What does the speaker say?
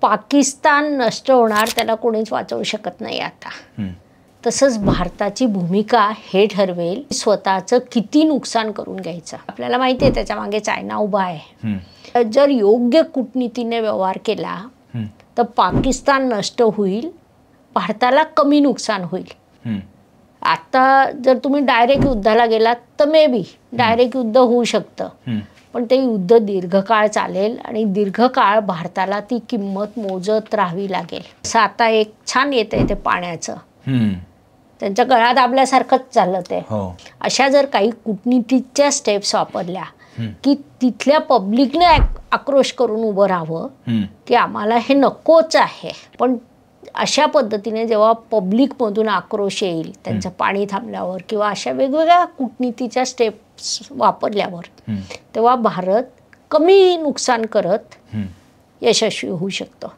पाकिस्तान नष्ट होणार त्याला कोणीच वाचवू शकत नाही आता. तसंच भारताची भूमिका हे ठरवेल स्वतःचं किती नुकसान करून घ्यायचं. आपल्याला माहिती आहे त्याच्या मागे चायना उभा आहे. जर योग्य कूटनीतीने व्यवहार केला तर पाकिस्तान नष्ट होईल, भारताला कमी नुकसान होईल. आता जर तुम्ही डायरेक्ट युद्धाला गेलात तर मे बी डायरेक्ट युद्ध होऊ शकतं, पण ते युद्ध दीर्घकाळ चालेल आणि दीर्घकाळ भारताला ती किंमत मोजत राहावी लागेल. असं आता एक छान येतंय ते पाण्याचं, त्यांच्या गळा दाबल्यासारखंच चाललं ते. अशा जर काही कूटनीतीच्या स्टेप्स वापरल्या की तिथल्या पब्लिकने आक्रोश करून उभं राहावं की आम्हाला हे नकोच आहे, पण अशा पद्धतीने जेव्हा पब्लिकमधून आक्रोश येईल त्यांचं पाणी थांबल्यावर किंवा अशा वेगवेगळ्या कूटनीतीच्या स्टेप्स वापरल्यावर तेव्हा भारत कमी नुकसान करत यशस्वी होऊ शकतो.